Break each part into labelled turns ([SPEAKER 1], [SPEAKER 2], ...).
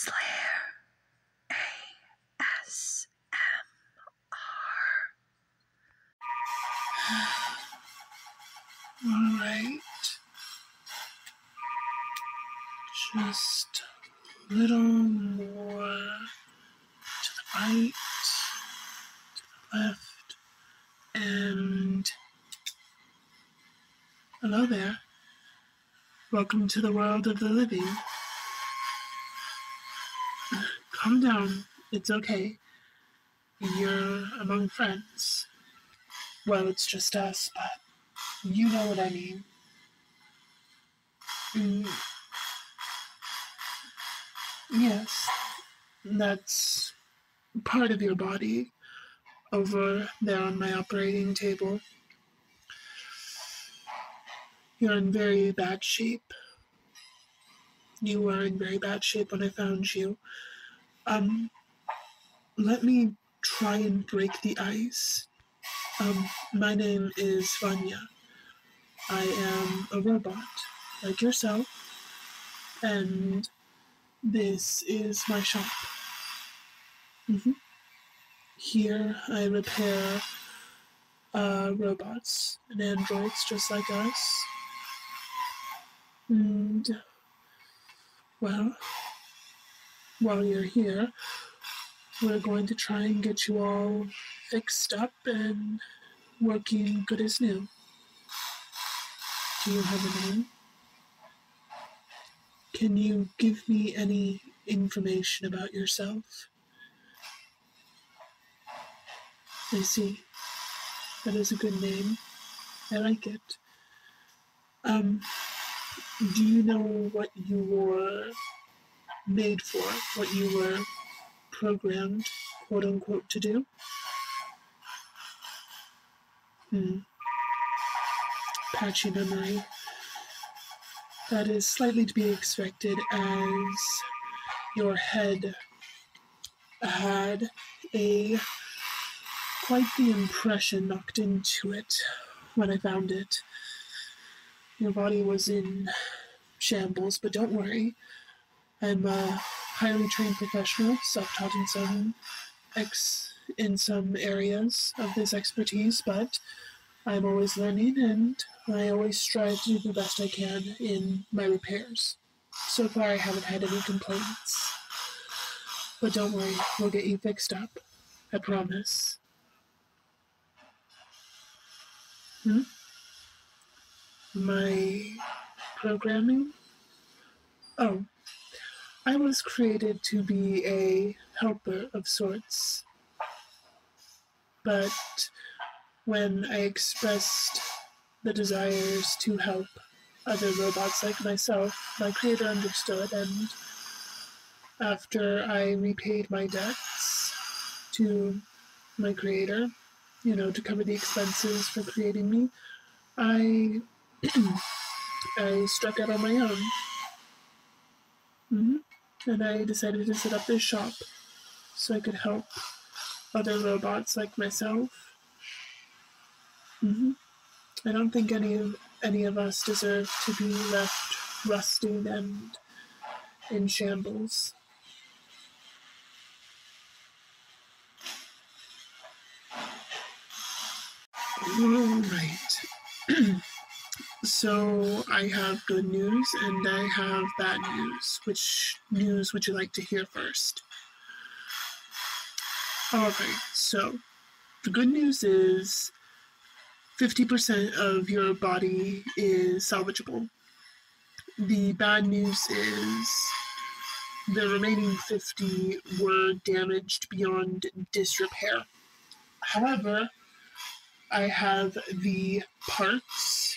[SPEAKER 1] Slayer ASMR. Alright. Just a little more to the right, to the left, and hello there. Welcome to the world of the living. Calm down. It's okay. You're among friends. Well, it's just us, but you know what I mean. Yes, that's part of your body over there on my operating table. You're in very bad shape. You were in very bad shape when I found you. Let me try and break the ice. My name is Vanya. I am a robot, like yourself, and this is my shop. Here I repair robots and androids just like us. And, well, while you're here, we're going to try and get you all fixed up and working good as new. Do you have a name? Can you give me any information about yourself? I see. That is a good name. I like it. Do you know what you were made for? What you were programmed, quote unquote, to do? Patchy memory. That is slightly to be expected, as your head had quite the impression knocked into it when I found it. Your body was in shambles, but don't worry. I'm a highly trained professional, self-taught in some areas of this expertise, but I'm always learning, and I always strive to do the best I can in my repairs. So far, I haven't had any complaints. But don't worry, we'll get you fixed up. I promise. My programming? Oh, I was created to be a helper of sorts. But when I expressed the desires to help other robots like myself, my creator understood, and after I repaid my debts to my creator, to cover the expenses for creating me, I struck out on my own. And I decided to set up this shop so I could help other robots like myself. I don't think any of us deserve to be left rusting and in shambles. All right. So I have good news and I have bad news. Which news would you like to hear first? All right. So the good news is 50% of your body is salvageable. The bad news is the remaining 50 were damaged beyond disrepair. However, I have the parts,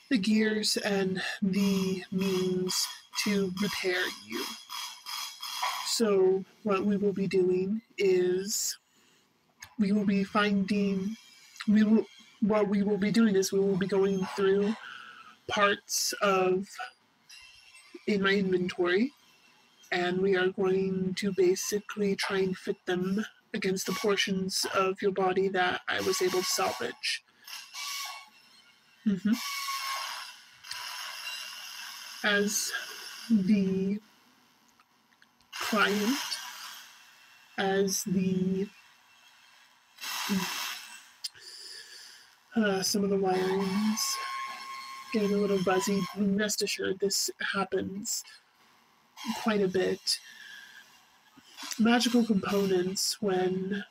[SPEAKER 1] the gears, and the means to repair you. So what we will be doing is we will be going through parts in my inventory, and we are going to basically try and fit them against the portions of your body that I was able to salvage. As the client as the some of the wirings getting a little buzzy. Rest assured, this happens quite a bit. Magical components, when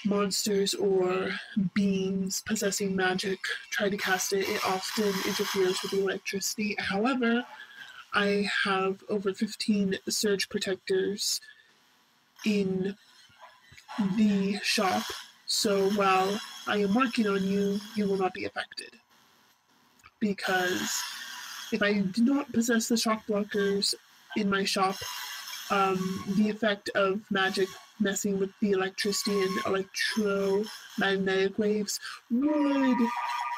[SPEAKER 1] monsters or beings possessing magic try to cast it, it often interferes with the electricity. However, I have over 15 surge protectors in the shop, so while I am working on you, you will not be affected. Because if I do not possess the shock blockers in my shop, the effect of magic messing with the electricity and electromagnetic waves would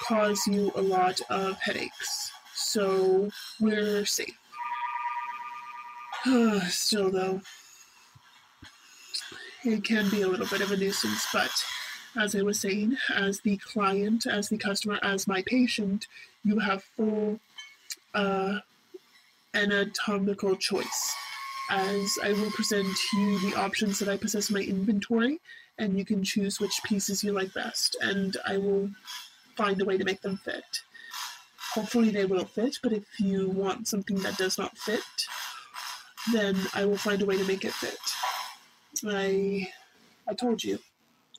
[SPEAKER 1] cause you a lot of headaches. So we're safe. Still, though, it can be a little bit of a nuisance, but as I was saying, as the client, as the customer, as my patient, you have full anatomical choice, as I will present you the options that I possess in my inventory, and you can choose which pieces you like best, and I will find a way to make them fit. Hopefully they will fit, but if you want something that does not fit, then I will find a way to make it fit. I told you,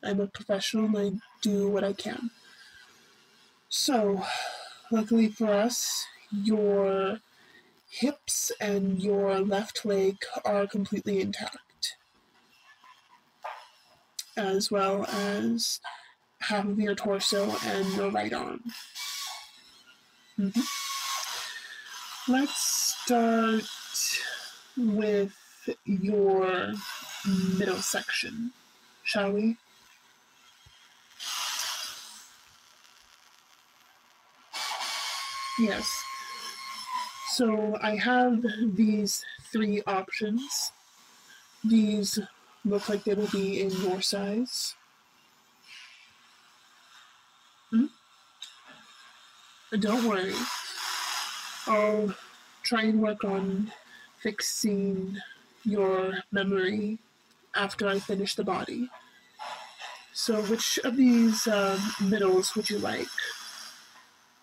[SPEAKER 1] I'm a professional and I do what I can. So, luckily for us, your hips and your left leg are completely intact, as well as half of your torso and your right arm. Let's start with your middle section, shall we? Yes. So I have these 3 options. These look like they will be in your size. Don't worry. I'll try and work on fixing your memory after I finish the body. So which of these middles would you like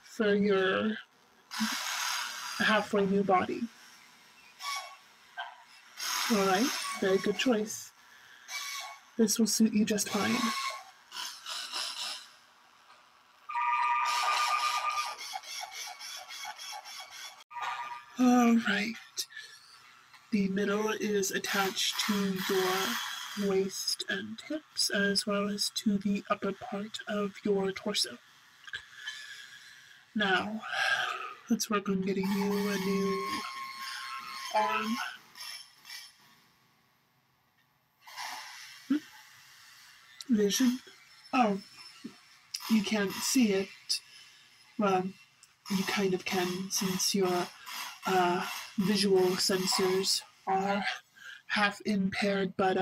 [SPEAKER 1] for your halfway new body? Alright, very good choice. This will suit you just fine. Alright. The middle is attached to your waist and hips, as well as to the upper part of your torso. Now, let's work on getting you a new arm. Vision? Oh, you can't see it. Well, you kind of can, since your visual sensors are half impaired, but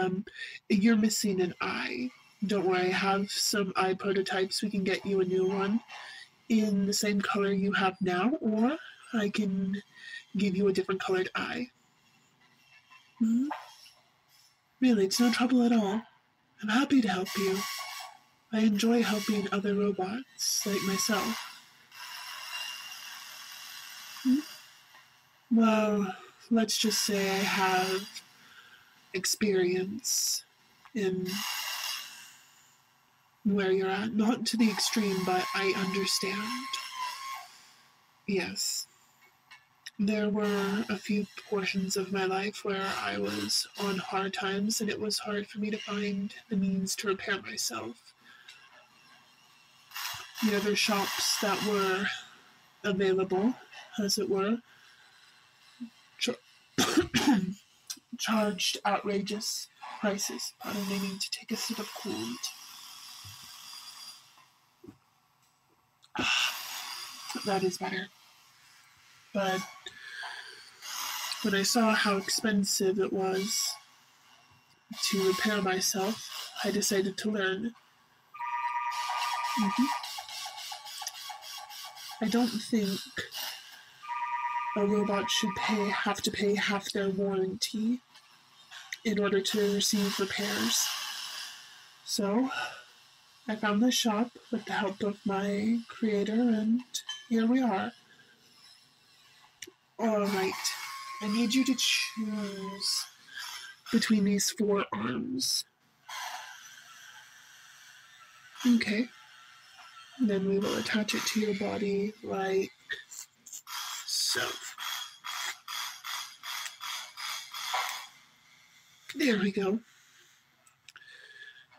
[SPEAKER 1] you're missing an eye. Don't worry, I have some eye prototypes. We can get you a new one in the same color you have now, or I can give you a different colored eye. Really, it's no trouble at all. I'm happy to help you. I enjoy helping other robots like myself. Well, let's just say I have experience in where you're at. Not to the extreme, but I understand. Yes. There were a few portions of my life where I was on hard times, and it was hard for me to find the means to repair myself. The other shops that were available, as it were, charged outrageous prices. Pardon me, I need to take a sip of coolant. That is better. But when I saw how expensive it was to repair myself, I decided to learn. I don't think a robot should have to pay half their warranty in order to receive repairs. So I found this shop with the help of my creator, and here we are. Alright, I need you to choose between these 4 arms. Okay. Then we will attach it to your body like so. There we go.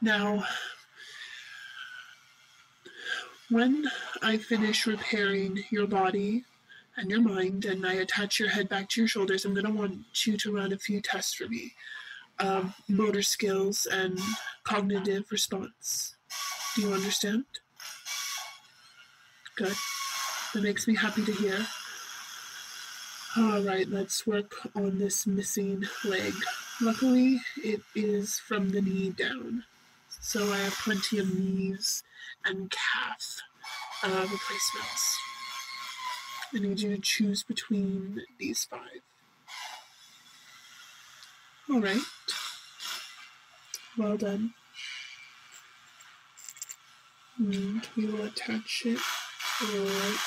[SPEAKER 1] Now, when I finish repairing your body and your mind and I attach your head back to your shoulders, I'm going to want you to run a few tests for me. Motor skills and cognitive response. Do you understand? Good. That makes me happy to hear. Alright, let's work on this missing leg. Luckily, it is from the knee down, so I have plenty of knees and calf replacements. I need you to choose between these 5. Alright. Well done. And we will attach it like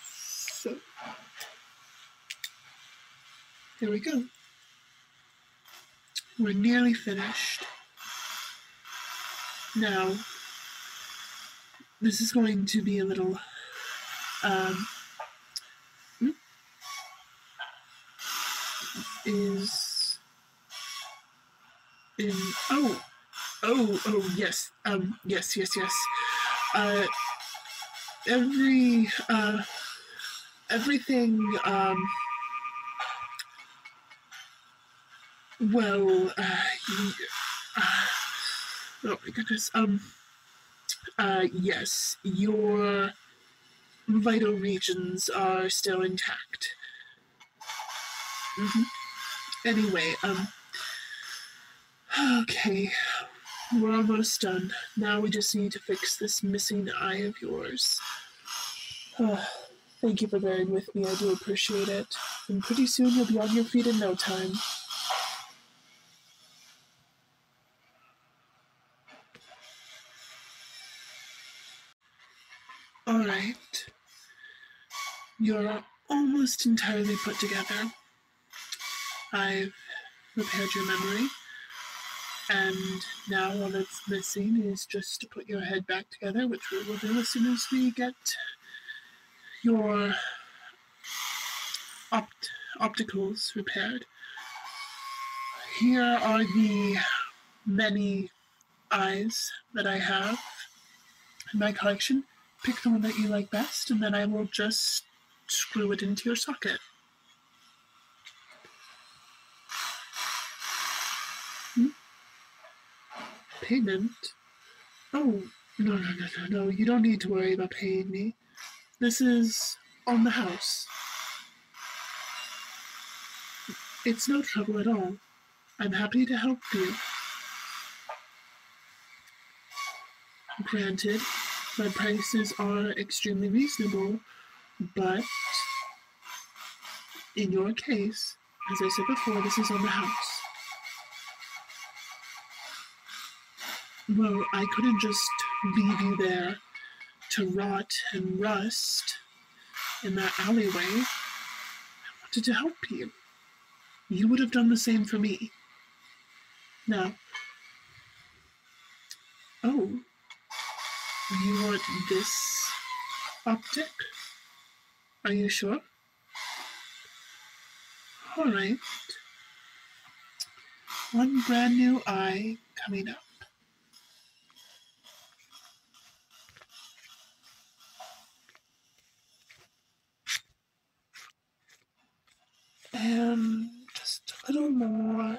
[SPEAKER 1] so. There we go. We're nearly finished. Now, this is going to be a little, yes. Everything, oh my goodness, yes, your vital regions are still intact. Anyway, okay, we're almost done. Now we just need to fix this missing eye of yours. Thank you for bearing with me, I do appreciate it. And pretty soon you'll be on your feet in no time. Alright. You're almost entirely put together. I've repaired your memory. And now all that's missing is just to put your head back together, which we will do as soon as we get your opticals repaired. Here are the many eyes that I have in my collection. Pick the one that you like best, and then I will just screw it into your socket. Payment? Oh, no, you don't need to worry about paying me. This is on the house. It's no trouble at all. I'm happy to help you. Granted, my prices are extremely reasonable, but in your case, as I said before, this is on the house. Well, I couldn't just leave you there to rot and rust in that alleyway. I wanted to help you. You would have done the same for me. Now, oh, you want this optic? Are you sure? Alright. One brand new eye coming up. And just a little more,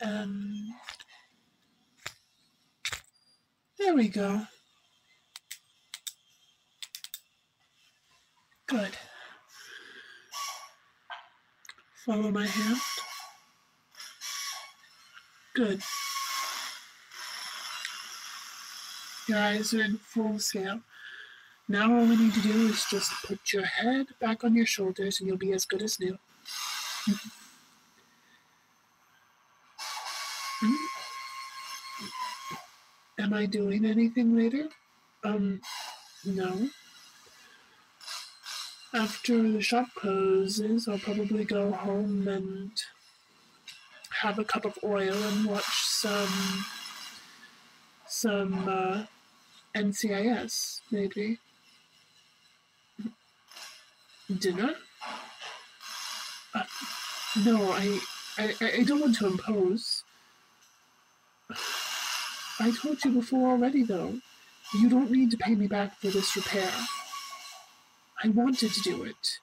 [SPEAKER 1] and there we go. Good. Follow my hand. Good. Your eyes are in full scale. Now all we need to do is just put your head back on your shoulders and you'll be as good as new. Am I doing anything later? No. After the shop closes, I'll probably go home and have a cup of oil and watch some NCIS, maybe. Dinner? Uh, no, I don't want to impose. I told you before already, though. You don't need to pay me back for this repair. I wanted to do it.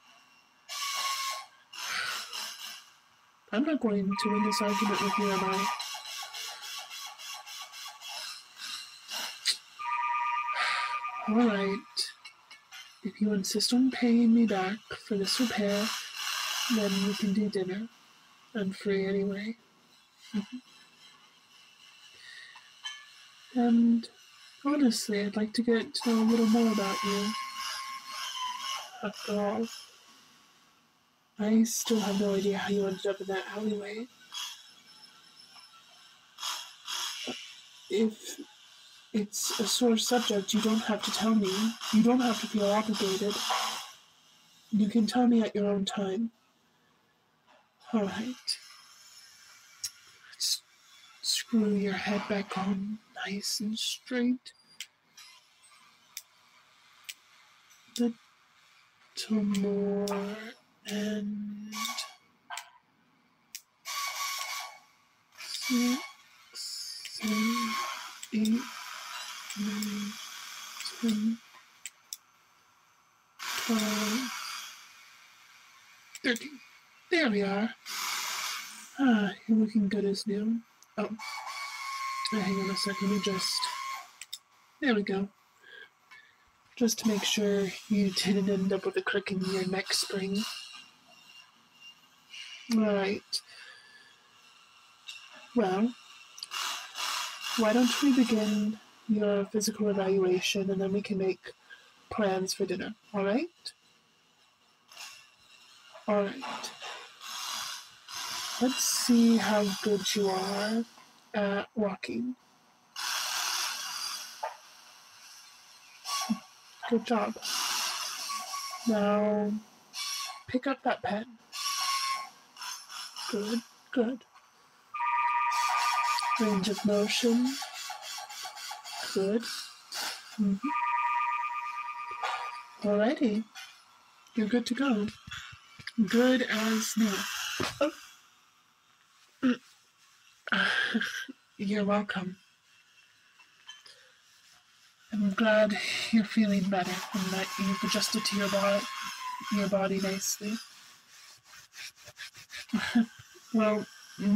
[SPEAKER 1] I'm not going to win this argument with you, am I? All right. If you insist on paying me back for this repair, then we can do dinner. I'm free anyway. And honestly, I'd like to get to know a little more about you. After all, I still have no idea how you ended up in that alleyway. If it's a sore subject, you don't have to tell me. You don't have to feel obligated. You can tell me at your own time. All right. Let's screw your head back on nice and straight. A little more and 6, 7, 8, 9, 10, 12, 13. There we are. You're looking good as new. Oh, hang on a second. There we go. Just to make sure you didn't end up with a crick in your neck spring. Alright. Well, why don't we begin your physical evaluation and then we can make plans for dinner, alright? Alright. Let's see how good you are at walking. Good job. Now, pick up that pen. Good, good. Range of motion. Good. Alrighty. You're good to go. Good as new. Oh. You're welcome. I'm glad you're feeling better and that you've adjusted to your body nicely. Well,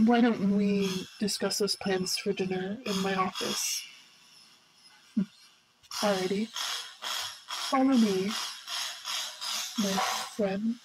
[SPEAKER 1] why don't we discuss those plans for dinner in my office? Alrighty. Follow me, my friend.